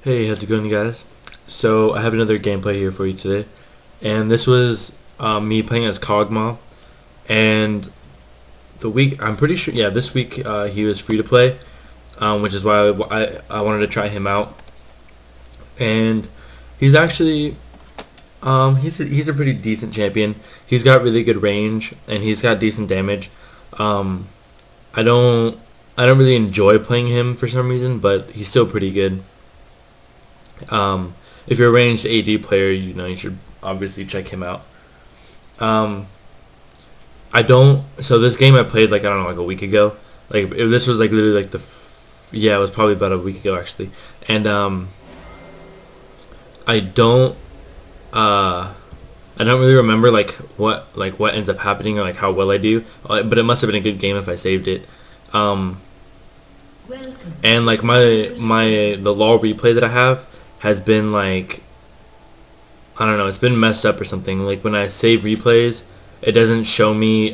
Hey, how's it going, guys? So I have another gameplay here for you today, and this was me playing as Kog'maw. And I'm pretty sure, yeah, this week he was free to play, which is why I wanted to try him out. And he's actually he's a pretty decent champion. He's got really good range, and he's got decent damage. Um, I don't I don't really enjoy playing him for some reason, but he's still pretty good. Um, if you're a ranged AD player, you should obviously check him out. Um, I don't. So this game I played like I don't know, like a week ago. This was like literally like yeah, it was probably about a week ago actually. And I don't uh I don't really remember what ends up happening or like how well I do. But it must have been a good game if I saved it. Um, and like the law replay that I have has been like, I don't know, it's been messed up or something. Like when I save replays, it doesn't show me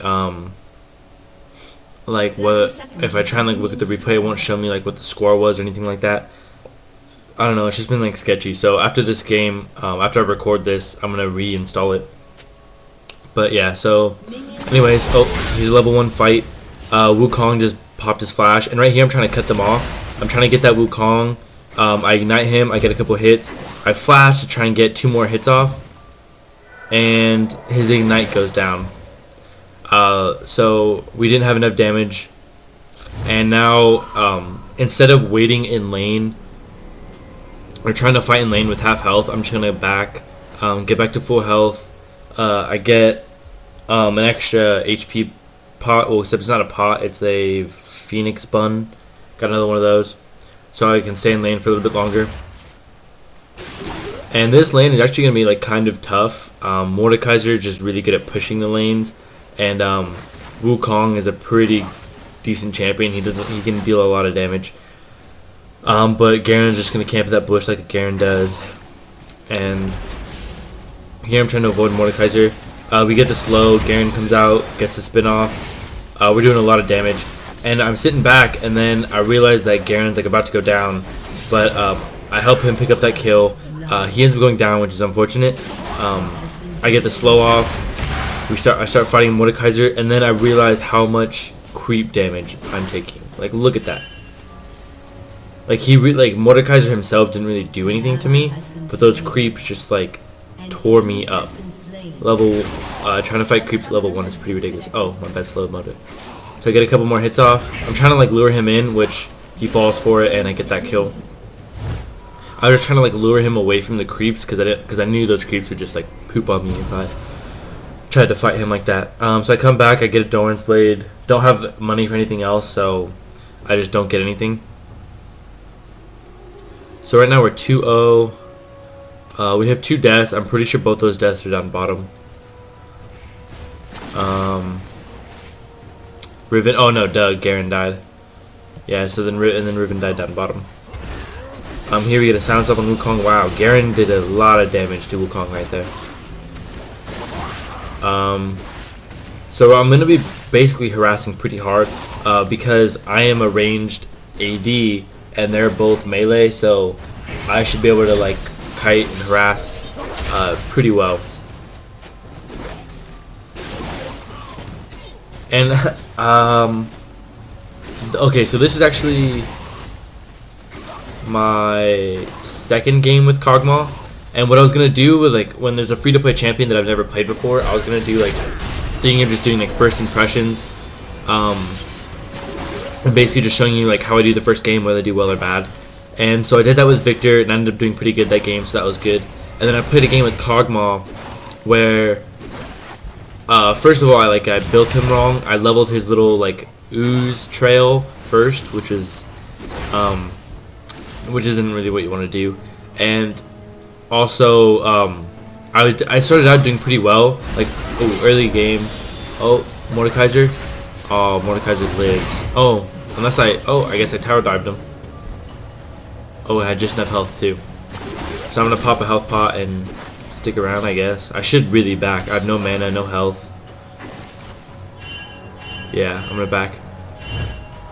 like what if I try and like look at the replay, it won't show me like what the score was or anything like that. I don't know, it's just been like sketchy. So after this game, after I record this, I'm gonna reinstall it. But yeah, so anyways, oh, he's a level 1 fight. Wukong just popped his flash, and right here I'm trying to cut them off. I'm trying to get that Wukong. I ignite him, I get a couple hits. I flash to try and get 2 more hits off, and his ignite goes down. So we didn't have enough damage, and now instead of waiting in lane or trying to fight in lane with half health, I'm just gonna get back to full health. I get an extra HP pot. Well, except it's not a pot; it's a Phoenix bun. Got another one of those, so I can stay in lane for a little bit longer. And this lane is actually gonna be like kind of tough. Mordekaiser is just really good at pushing the lanes, and Wukong is a pretty decent champion. He can deal a lot of damage. But Garen's just gonna camp that bush like Garen does, and here I'm trying to avoid Mordekaiser. We get the slow. Garen comes out, gets the spin off. We're doing a lot of damage, and I'm sitting back, and then I realize that Garen's like about to go down, but I help him pick up that kill. He ends up going down, which is unfortunate. I get the slow off. I start fighting Mordekaiser, and then I realize how much creep damage I'm taking. Like, look at that. Like Mordekaiser himself didn't really do anything to me, but those creeps just like tore me up. Trying to fight creeps at level 1 is pretty ridiculous. Oh, my bad, slow mode. So I get a couple more hits off. I'm trying to like lure him in, which he falls for it, and I get that kill. I was just trying to like lure him away from the creeps because I knew those creeps would just like poop on me if I tried to fight him like that. So I come back, I get a Doran's Blade. Don't have money for anything else, so I just don't get anything. So right now we're 2-0. We have 2 deaths. I'm pretty sure both those deaths are down bottom. Riven. Oh no, Garen died. Yeah. So then Riven died down bottom. Here we get a silence up on Wukong. Wow, Garen did a lot of damage to Wukong right there. So I'm gonna be basically harassing pretty hard because I am a ranged AD and they're both melee, so I should be able to like kite and harass pretty well. And okay, so this is actually my second game with Kog'Maw, and what I was gonna do with like when there's a free-to-play champion that I've never played before, I was gonna do like thinking of just doing like first impressions, and basically just showing you like how I do the first game, whether I do well or bad. And so I did that with Victor, and I ended up doing pretty good that game, so that was good. And then I played a game with Kog'Maw where first of all I built him wrong. I leveled his little like ooze trail first, which isn't really what you want to do. And also I started out doing pretty well, like early game. Oh, Mordekaiser. Oh, Mordekaiser lives. Oh, I guess I tower dived him. Oh, I had just enough health too. So I'm gonna pop a health pot and stick around, I guess. I should really back. I have no mana, no health. Yeah, I'm gonna back.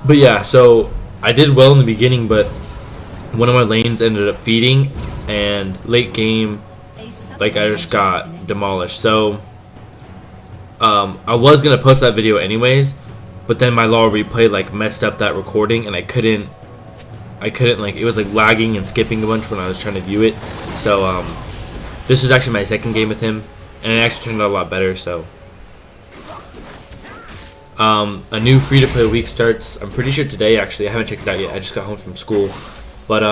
But yeah, so I did well in the beginning, but one of my lanes ended up feeding, and late game, like, I just got demolished. So I was gonna post that video anyways, but then my LoL replay like messed up that recording, and I couldn't like, it was like lagging and skipping a bunch when I was trying to view it. So this was actually my second game with him, and it actually turned out a lot better. So a new free-to-play week starts, I'm pretty sure today. Actually, I haven't checked it out yet. I just got home from school. But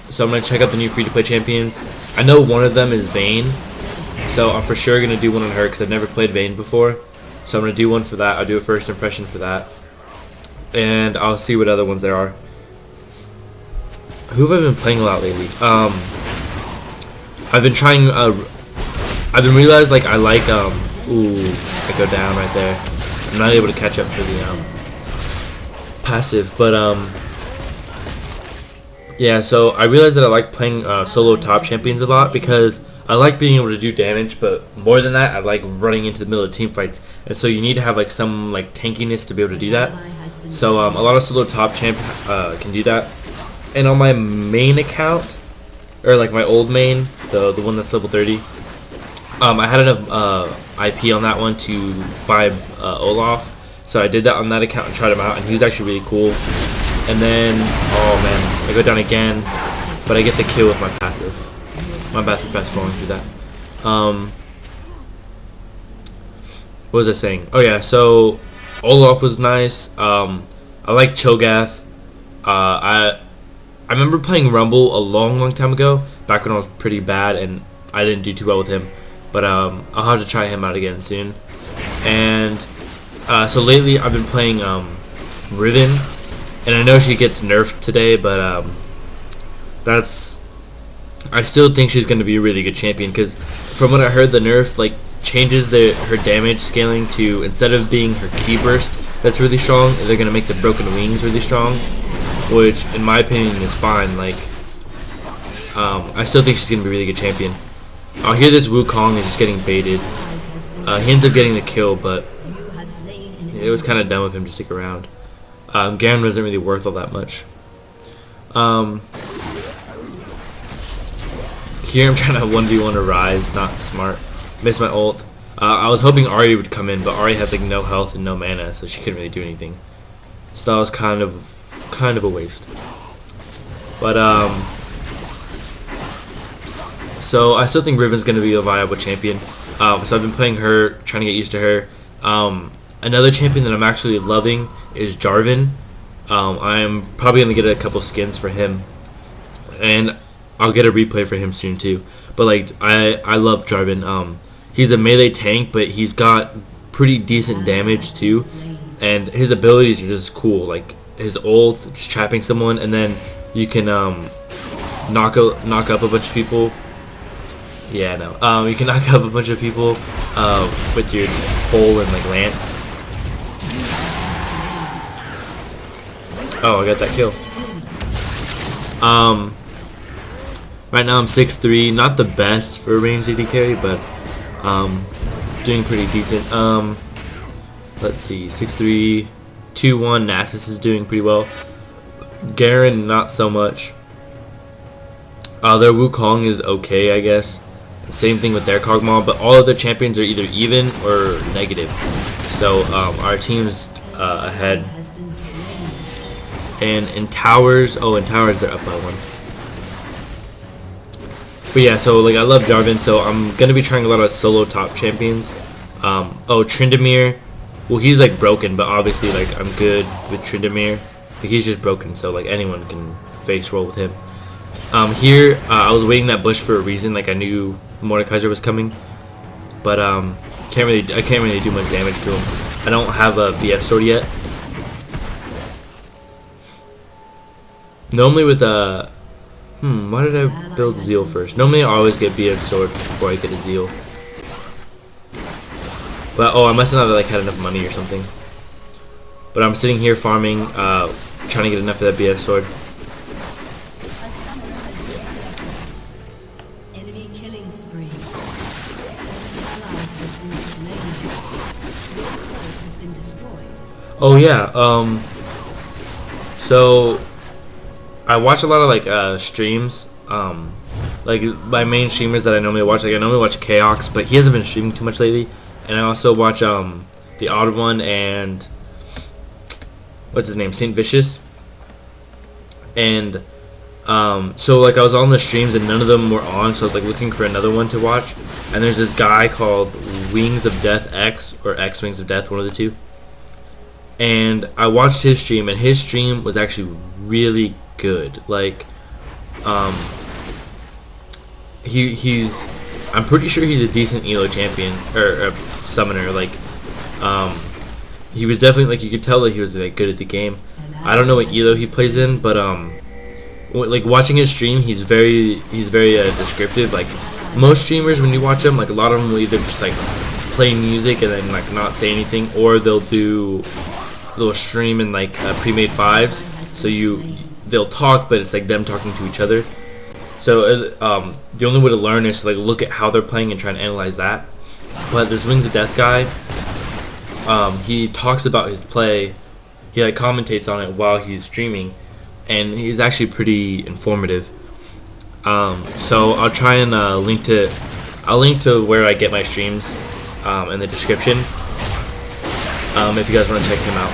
so I'm gonna check out the new free-to-play champions. I know one of them is Vayne, so I'm for sure gonna do one on her because I've never played Vayne before. So I'm gonna do one for that. I'll do a first impression for that, and I'll see what other ones there are. Who have I been playing a lot lately? I've been trying. I've been realized like I like ooh, I go down right there. I'm not able to catch up for the passive, but yeah. So I realized that I like playing solo top champions a lot because I like being able to do damage, but more than that, I like running into the middle of team fights, and so you need to have like some like tankiness to be able to do that. So a lot of solo top champ can do that. And on my main account, or like my old main, the one that's level 30, I had enough IP on that one to buy Olaf, so I did that on that account and tried him out, and he was actually really cool. And then, oh man, I go down again, but I get the kill with my passive. My bad for fast falling through that. What was I saying? Oh yeah, so Olaf was nice. I like Cho'Gath. I remember playing Rumble a long time ago, back when I was pretty bad and I didn't do too well with him. But I'll have to try him out again soon. And so lately I've been playing Riven, and I know she gets nerfed today, but I still think she's going to be a really good champion, because from what I heard, the nerf like changes her damage scaling to, instead of being her key burst that's really strong, they're going to make the broken wings really strong, which in my opinion is fine. Like I still think she's going to be a really good champion. I hear this Wukong is just getting baited. He ends up getting the kill, but it was kind of dumb of him to stick around. Garen wasn't really worth all that much. Here I'm trying to 1v1 a Rise, not smart. Missed my ult. I was hoping Ahri would come in, but Ahri has like no health and no mana, so she couldn't really do anything. So that was kind of a waste. But so I still think Riven's gonna be a viable champion. So I've been playing her, trying to get used to her. Another champion that I'm actually loving is Jarvan. I'm probably gonna get a couple skins for him, and I'll get a replay for him soon too. But like I love Jarvan. He's a melee tank, but he's got pretty decent damage too, and his abilities are just cool. Like his ult, just trapping someone, and then you can knock up a bunch of people. Yeah, no. You can knock up a bunch of people with your pole and like lance. Oh, I got that kill. Right now I'm 6'3", not the best for a ranged AD carry, but doing pretty decent. Let's see, 6'3", 2-1. Nasus is doing pretty well. Garen, not so much. Their Wukong is okay, I guess. Same thing with their Kog'Maw, but all of the champions are either even or negative. So our team's ahead. And in towers, they're up by 1. But yeah, so like I love Jarvan, so I'm gonna be trying a lot of solo top champions. Tryndamere, well he's like broken, but obviously like I'm good with Tryndamere. But he's just broken, so like anyone can face roll with him. Here I was waiting that bush for a reason. Like I knew Mordekaiser was coming, but I can't really do much damage to him. I don't have a BF sword yet. Normally with why did I build Zeal first? Normally I always get BF sword before I get a Zeal. But I must not have like had enough money or something. But I'm sitting here farming, trying to get enough of that BF sword. Oh yeah, so I watch a lot of like streams. Like my main streamers that I normally watch. Like I normally watch Kog'maw, but he hasn't been streaming too much lately. And I also watch the Odd One and what's his name, Saint Vicious. And so like I was on the streams and none of them were on, so I was like looking for another one to watch. And there's this guy called Wings of Death X, or X Wings of Death, one of the two. And I watched his stream, and his stream was actually really good. Like, he's I'm pretty sure he's a decent ELO champion or summoner. Like, he was definitely, like, you could tell that he was like good at the game. I don't know what ELO he plays in, but like watching his stream, he's very descriptive. Like most streamers, when you watch them, like a lot of them will either just like play music and then like not say anything, or they'll stream in like pre-made fives. So they'll talk, but it's like them talking to each other. So the only way to learn is to like look at how they're playing and try and analyze that. But this Wings of Death guy, he talks about his play. He like commentates on it while he's streaming, and he's actually pretty informative. So I'll try and link to where I get my streams in the description. If you guys want to check him out.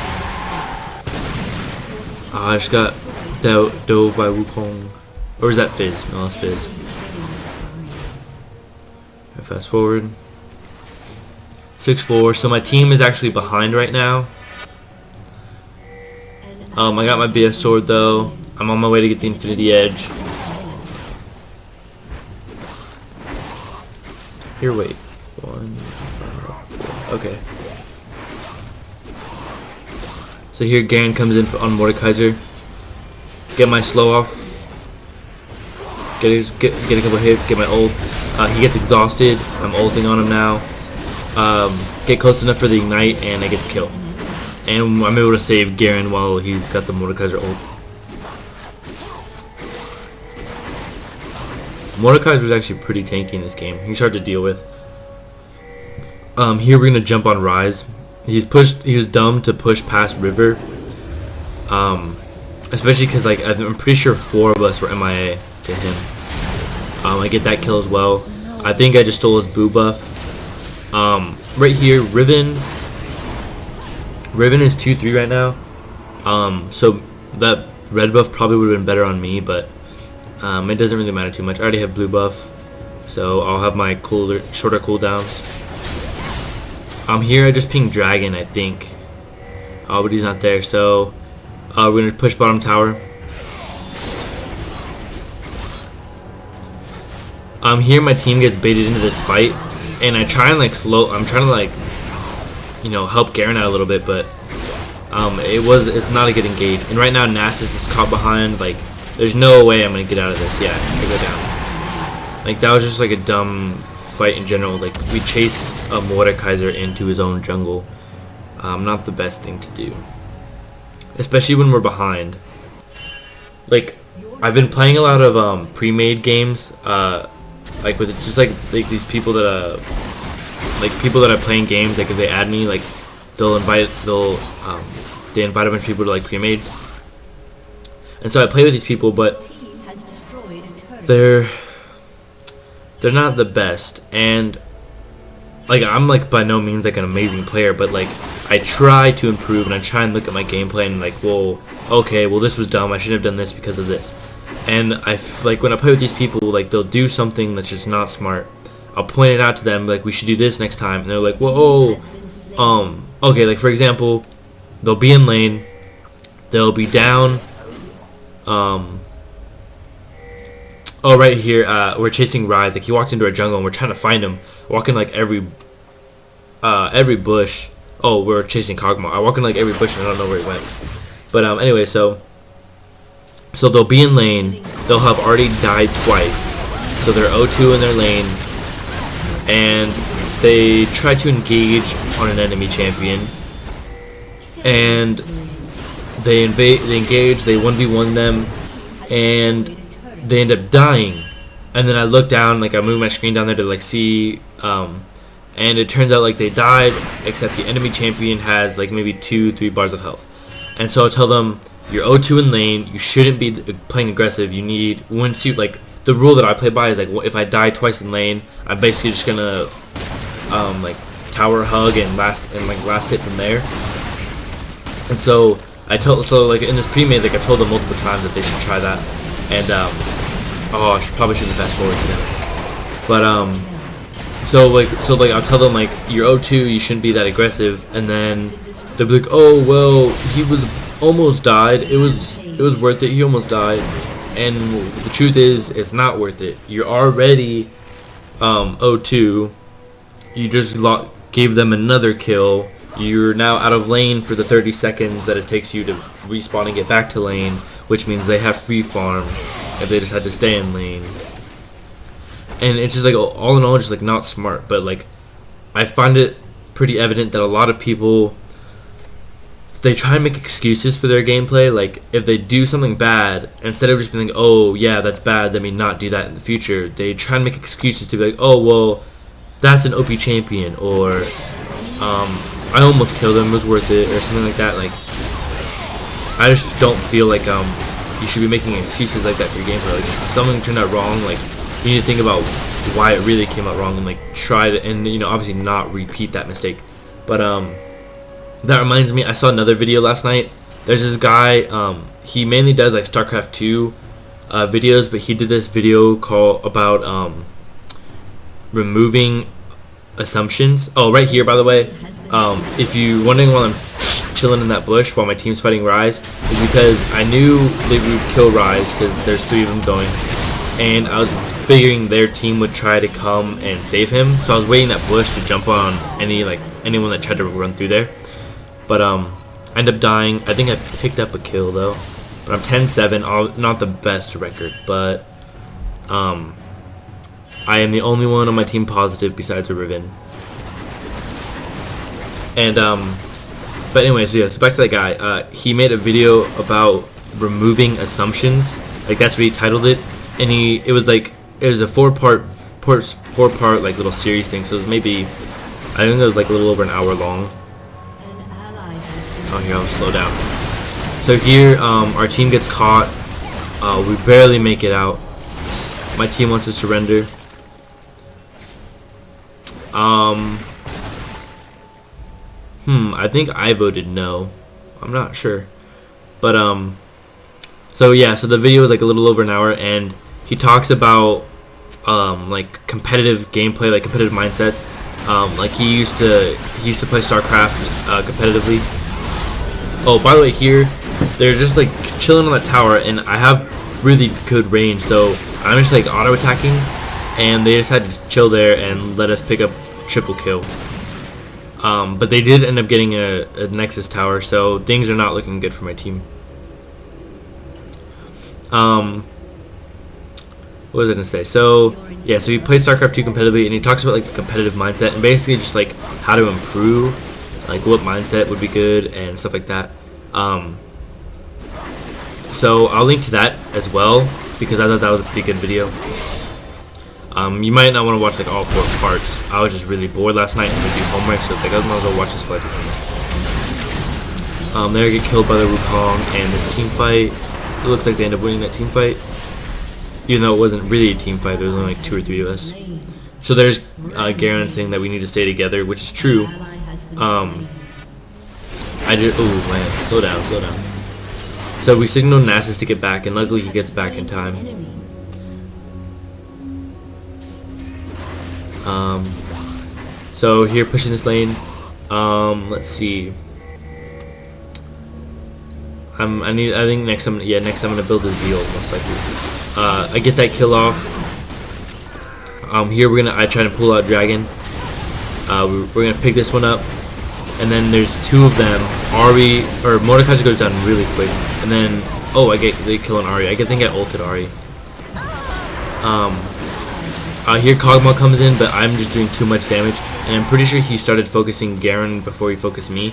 I just got dove by Wukong. Or is that Fizz? No, that's Fizz. Fast forward. 6-4. So my team is actually behind right now. I got my BS sword though. I'm on my way to get the Infinity Edge. Here, wait. 1, 4. Okay. So here Garen comes in on Mordekaiser. Get my slow off. Get a couple hits. Get my ult. He gets exhausted. I'm ulting on him now. Get close enough for the ignite, and I get the kill. And I'm able to save Garen while he's got the Mordekaiser ult. Mordekaiser was actually pretty tanky in this game. He's hard to deal with. Here we're gonna jump on Ryze. He was dumb to push past River. Especially because like I'm pretty sure 4 of us were MIA to him. I get that kill as well. I think I just stole his boo buff. Right here, Riven is 2-3 right now. So that red buff probably would have been better on me, but it doesn't really matter too much. I already have blue buff, so I'll have my shorter cooldowns. Here I just pinged Dragon, I think. Oh, but he's not there, so we're gonna push bottom tower. Here my team gets baited into this fight, and I try and like I'm trying to like, you know, help Garen out a little bit, but it's not a good engage. And right now Nasus is caught behind. Like, there's no way I'm gonna get out of this. Yeah, I go down. Like, that was just like a dumb fight in general. Like, we chased a Mordekaiser into his own jungle. Not the best thing to do, especially when we're behind. Like, I've been playing a lot of pre-made games, like with just like these people that are playing games. Like, if they add me, like they invite a bunch of people to like pre-mades, and so I play with these people, but they're not the best. And like, I'm like by no means like an amazing player, but like I try to improve, and I try and look at my gameplay and like, well, okay, well, this was dumb, I shouldn't have done this because of this. And like when I play with these people, like they'll do something that's just not smart. I'll point it out to them, like, we should do this next time, and they're like, whoa, okay, like for example, they'll be in lane, they'll be down, oh, right here, we're chasing Ryze. Like, he walked into our jungle and we're trying to find him. Walking like every bush. Oh, we're chasing Kog'Maw. I walk in like every bush and I don't know where he went. But anyway, so they'll be in lane. They'll have already died twice. So they're 0-2 in their lane, and they try to engage on an enemy champion. And they engage. They 1v1 them, and they end up dying. And then I look down, like I move my screen down there to like see, and it turns out like they died, except the enemy champion has like maybe 2-3 bars of health. And so I tell them, you're 0-2 in lane. You shouldn't be playing aggressive. You need, once you, like, the rule that I play by is like, if I die twice in lane, I'm basically just gonna like tower hug and last hit from there. And so like in this pre-made, like I told them multiple times that they should try that. And oh, I probably shouldn't fast forward to them. But so like I'll tell them like, you're 0-2, you shouldn't be that aggressive, and then they'll be like, oh well, he was almost died. It was worth it. He almost died. And the truth is, it's not worth it. You're already 0-2. You just gave them another kill. You're now out of lane for the 30 seconds that it takes you to respawn and get back to lane, which means they have free farm if they just had to stay in lane. And it's just like, all in all, just like not smart. But like, I find it pretty evident that a lot of people, they try and make excuses for their gameplay. Like, if they do something bad, instead of just being like, oh yeah, that's bad, let me not do that in the future, they try and make excuses to be like, oh well, that's an OP champion, or I almost killed him, it was worth it, or something like that. Like, I just don't feel like you should be making excuses like that for your gameplay. Like, if something turned out wrong, like, you need to think about why it really came out wrong, and like try to, and you know, obviously not repeat that mistake. But that reminds me, I saw another video last night. There's this guy, he mainly does like StarCraft 2 videos, but he did this video about removing assumptions. Oh, right here, by the way, if you're wondering why I'm chilling in that bush while my team's fighting Rise, is because I knew they would kill Rise because there's 3 of them going, and I was figuring their team would try to come and save him, so I was waiting that bush to jump on anyone that tried to run through there. But I ended up dying. I think I picked up a kill though. But I'm 10-7, not the best record, but I am the only one on my team positive besides a Riven. And but anyways, so yeah, so back to that guy. He made a video about removing assumptions. Like, that's what he titled it. And it was a four-part like little series thing. So it was maybe, I think it was like a little over an hour long. Oh, here, I'll slow down. So here, our team gets caught. We barely make it out. My team wants to surrender. I think I voted no. I'm not sure. But, so yeah, so the video was like a little over an hour, and he talks about, like competitive gameplay, like competitive mindsets. Like he used to play StarCraft, competitively. Oh, by the way, here, they're just like chilling on that tower, and I have really good range, so I'm just like auto-attacking, and they decided to chill there and let us pick up a triple kill. But they did end up getting a Nexus tower, so things are not looking good for my team. What was I gonna say? So yeah, so he plays StarCraft 2 competitively, and he talks about like the competitive mindset and basically just like how to improve, like what mindset would be good and stuff like that. So I'll link to that as well, because I thought that was a pretty good video. You might not want to watch like all 4 parts. I was just really bored last night and I do homework, so it's like I might as well watch this fight. There I get killed by the Wukong, and this team fight, it looks like they end up winning that team fight, even though it wasn't really a team fight. There was only like 2 or 3 of us. So there's Garen saying that we need to stay together, which is true. Oh man, slow down. So we signal Nasus to get back, and luckily he gets back in time. So here, pushing this lane. Let's see. I think next I'm gonna build a Zeal most likely. I get that kill off. Here I try to pull out Dragon. We're gonna pick this one up, and then there's 2 of them. Mordekaiser goes down really quick, and then they kill an Ahri. I think I ulted Ahri. Here Kog'Maw comes in, but I'm just doing too much damage, and I'm pretty sure he started focusing Garen before he focused me.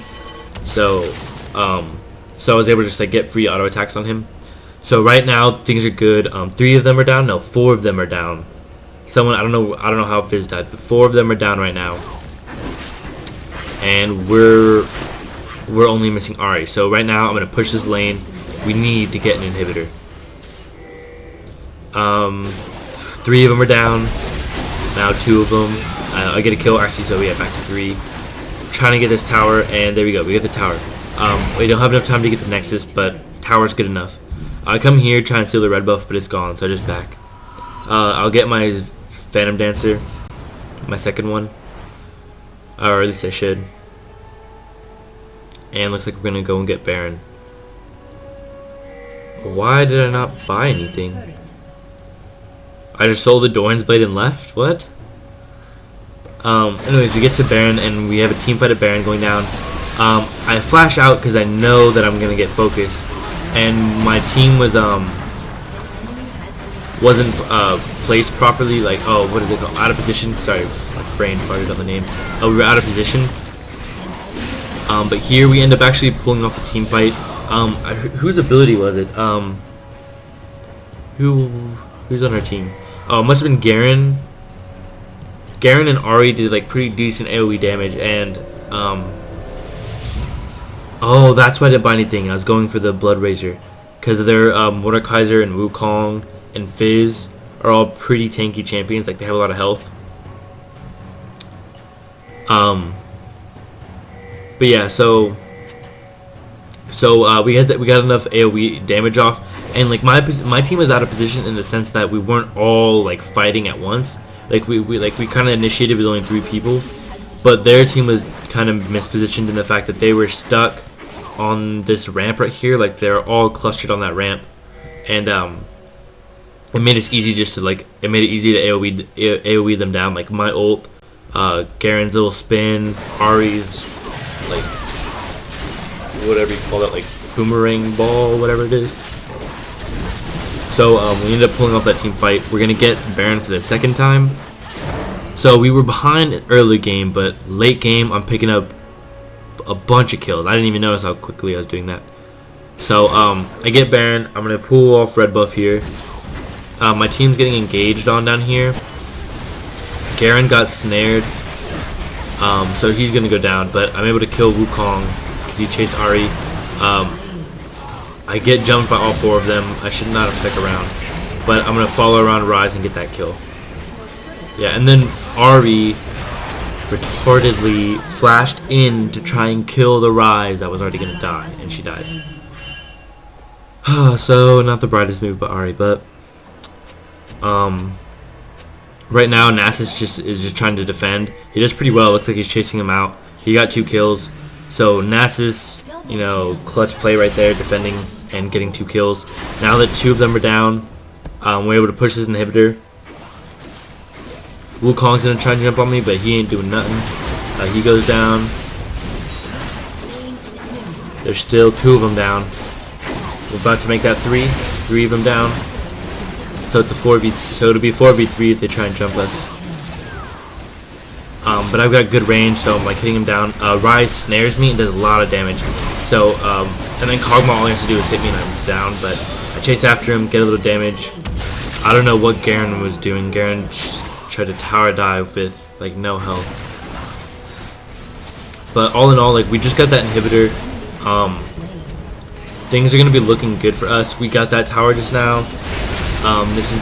So I was able to just like get free auto attacks on him. So right now things are good. 3 of them are down. No, 4 of them are down. Someone, I don't know how Fizz died, but 4 of them are down right now, and we're only missing Ahri. So right now I'm gonna push this lane, We need to get an inhibitor. 3 of them are down. Now 2 of them. I get a kill actually, so we have back to 3. Trying to get this tower, and there we go. We get the tower. We don't have enough time to get the Nexus, but tower's good enough. I come here, try and steal the red buff, but it's gone, so I just back. I'll get my Phantom Dancer, my second one. Or at least I should. And looks like we're gonna go and get Baron. Why did I not buy anything? I just sold the Doran's Blade and left? What? Anyways, we get to Baron and we have a team fight at Baron going down. I flash out because I know that I'm gonna get focused, and my team wasn't placed properly. Like, oh, what is it called? Out of position. Sorry, my brain farted on the name. Oh, we were out of position. But here we end up actually pulling off the team fight. Whose ability was it? Who's on our team? Oh, it must have been Garen. Garen and Ahri did like pretty decent AoE damage, and oh, that's why I didn't buy anything. I was going for the Blood Razor because their Mordekaiser and Wukong and Fizz are all pretty tanky champions. Like, they have a lot of health. But yeah, so we got enough AoE damage off, and like my team was out of position in the sense that we weren't all like fighting at once. Like we kind of initiated with only 3 people, but their team was kind of mispositioned in the fact that they were stuck on this ramp right here. Like, they're all clustered on that ramp, and it made it easy just to it made it easy to AoE them down. Like my ult, Garen's little spin, Ahri's like whatever you call that, like boomerang ball, whatever it is. So we ended up pulling off that team fight. We're gonna get Baron for the second time. So we were behind early game, but late game I'm picking up a bunch of kills. I didn't even notice how quickly I was doing that. So I get Baron. I'm gonna pull off red buff here. My team's getting engaged on down here. Garen got snared, so he's gonna go down. But I'm able to kill Wukong because he chased Ahri. I get jumped by all 4 of them. I should not have stuck around, but I'm gonna follow around Ryze and get that kill. Yeah, and then Ahri retardedly flashed in to try and kill the Ryze that was already gonna die, and she dies. So not the brightest move by Ahri, but right now Nasus is just trying to defend. He does pretty well. Looks like he's chasing him out. He got 2 kills. So Nasus, you know, clutch play right there, defending and getting 2 kills. Now that 2 of them are down, we're able to push this inhibitor. Wukong's gonna try to jump on me, but he ain't doing nothing. He goes down. There's still 2 of them down. We're about to make that 3. 3 of them down. So it's a 4v. So it'll be 4v3 if they try and jump us. But I've got good range, so I'm like hitting him down. Ryze snares me and does a lot of damage. So and then Kog'Maw, all he has to do is hit me and I'm down. But I chase after him, get a little damage. I don't know what Garen was doing. Garen tried to tower dive with like no health. But all in all, like, we just got that inhibitor. Things are gonna be looking good for us. We got that tower just now. This is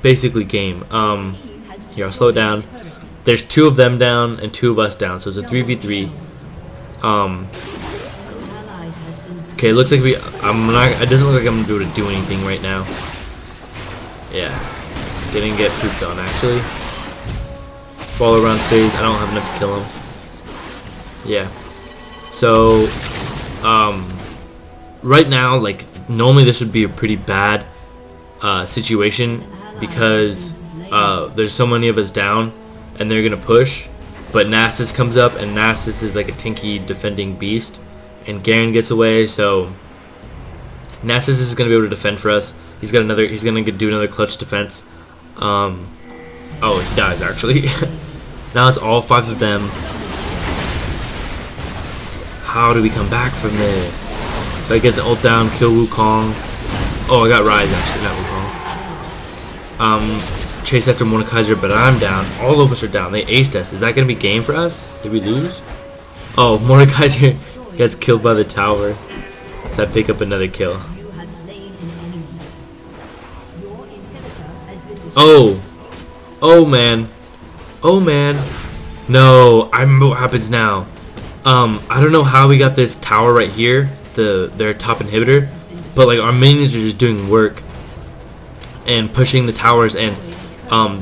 basically game. Here, I'll slow it down. There's 2 of them down and 2 of us down, so it's a 3v3. Okay, it looks like it doesn't look like I'm gonna be able to do anything right now. Yeah, didn't get pooped on actually. Fall around phase. I don't have enough to kill him. Yeah. So, right now, like, normally this would be a pretty bad situation because there's so many of us down and they're gonna push, but Nasus comes up and Nasus is like a tanky defending beast, and Garen gets away, so Nasus is gonna be able to defend for us. He's gonna do another clutch defense. Oh, he dies actually. Now it's all 5 of them. How do we come back from this? So I get the ult down, kill Wukong. Oh, I got Ryze actually, not Wukong. Chase after Mordekaiser, but I'm down. All of us are down. They aced us. Is that going to be game for us? Did we lose? Oh, Mordekaiser gets killed by the tower. So I pick up another kill. You have slain an enemy. Your inhibitor has been destroyed. Oh! Oh man. Oh man. No, I remember what happens now. I don't know how we got this tower right here, their top inhibitor, but like our minions are just doing work and pushing the towers, and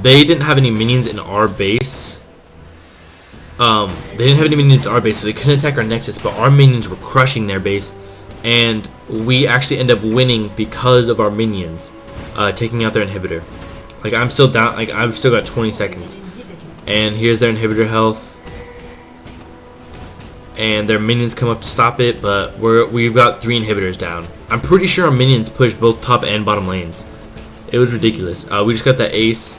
they didn't have any minions in our base. They didn't have any minions in our base, so they couldn't attack our nexus, but our minions were crushing their base, and we actually end up winning because of our minions taking out their inhibitor. Like I'm still down, like I've still got 20 seconds, and here's their inhibitor health, and their minions come up to stop it, but we've got 3 inhibitors down. I'm pretty sure our minions pushed both top and bottom lanes. It was ridiculous. We just got that ace,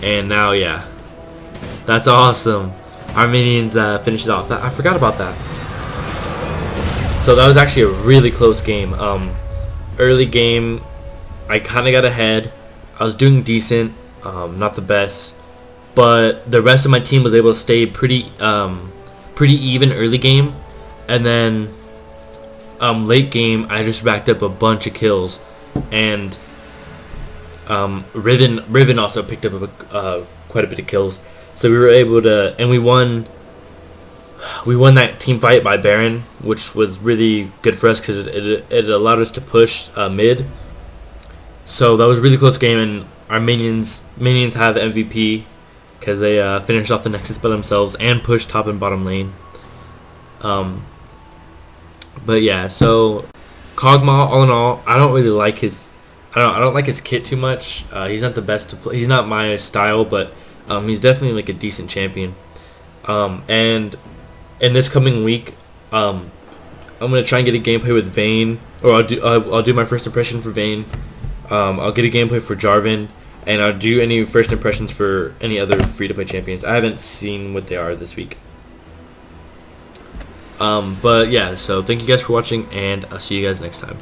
and now yeah, that's awesome. Our minions finished it off. I forgot about that. So that was actually a really close game. Early game, I kind of got ahead. I was doing decent, not the best, but the rest of my team was able to stay pretty even early game, and then late game I just racked up a bunch of kills, and Riven also picked up quite a bit of kills, so we were able to, and we won that team fight by Baron, which was really good for us because it allowed us to push mid. So that was a really close game, and our minions have the MVP because they finished off the Nexus by themselves and pushed top and bottom lane. But yeah, so Kog'Maw, all in all, I don't really like his. I don't like his kit too much. He's not the best to play. He's not my style, but he's definitely like a decent champion. And in this coming week, I'm gonna try and get a gameplay with Vayne, or I'll do my first impression for Vayne. I'll get a gameplay for Jarvan, and I'll do any first impressions for any other free-to-play champions. I haven't seen what they are this week. But yeah, so thank you guys for watching, and I'll see you guys next time.